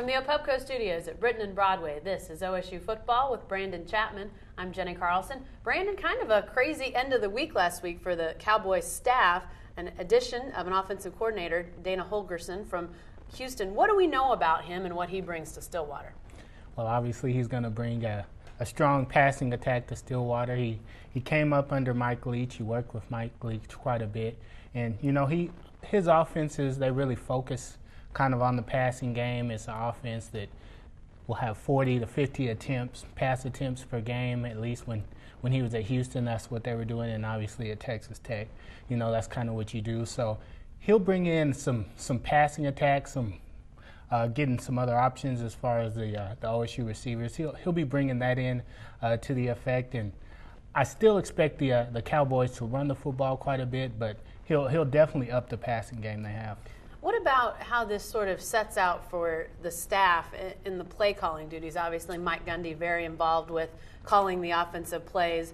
From the Opepco studios at Britton and Broadway, this is OSU Football with Brandon Chapman. I'm Jenny Carlson. Brandon, kind of a crazy end of the week last week for the Cowboy staff. An addition of an offensive coordinator, Dana Holgorsen from Houston. What do we know about him and what he brings to Stillwater? Well, obviously he's going to bring a strong passing attack to Stillwater. He came up under Mike Leach. He worked with Mike Leach quite a bit. And, you know, his offenses, they really focus kind of on the passing game. It's an offense that will have 40 to 50 pass attempts per game, at least when he was at Houston. That's what they were doing, and obviously at Texas Tech, you know, that's kind of what you do. So he'll bring in some passing attacks, getting some other options as far as the OSU receivers. He'll be bringing that in to the effect, and I still expect the Cowboys to run the football quite a bit, but he'll definitely up the passing game they have. What about how this sort of sets out for the staff in the play calling duties? Obviously, Mike Gundy very involved with calling the offensive plays.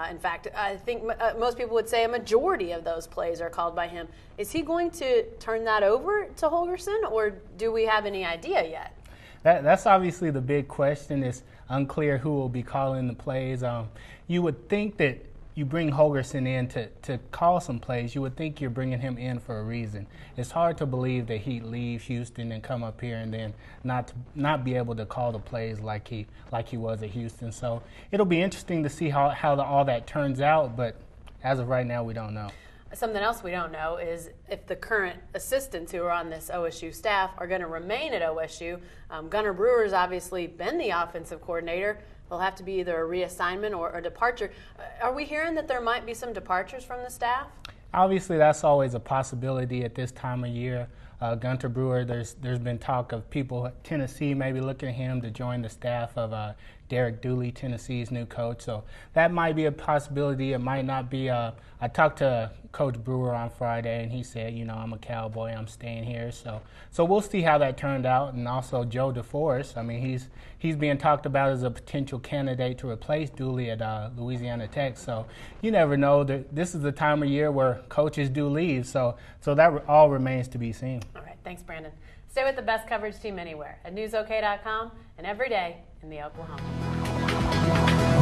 In fact, I think most people would say a majority of those plays are called by him. Is he going to turn that over to Holgorsen, or do we have any idea yet? That's obviously the big question. It's unclear who will be calling the plays. You would think that you bring Holgorsen in to call some plays, you would think you're bringing him in for a reason. It's hard to believe that he'd leave Houston and come up here and then not be able to call the plays like he was at Houston. So it'll be interesting to see how all that turns out, but as of right now, we don't know. Something else we don't know is if the current assistants who are on this OSU staff are going to remain at OSU. Gunnar Brewer's obviously been the offensive coordinator. There'll have to be either a reassignment or a departure. Are we hearing that there might be some departures from the staff? Obviously, that's always a possibility at this time of year. Gunnar Brewer, there's been talk of people at Tennessee maybe looking at him to join the staff of Derek Dooley, Tennessee's new coach. So that might be a possibility. It might not be. I talked to Coach Brewer on Friday, and he said, you know, I'm a Cowboy. I'm staying here. So we'll see how that turned out. And also Joe DeForest. I mean, he's being talked about as a potential candidate to replace Dooley at Louisiana Tech. So you never know. This is the time of year where coaches do leave. So that all remains to be seen. All right. Thanks, Brandon. Stay with the best coverage team anywhere at newsok.com and every day in the Oklahoma.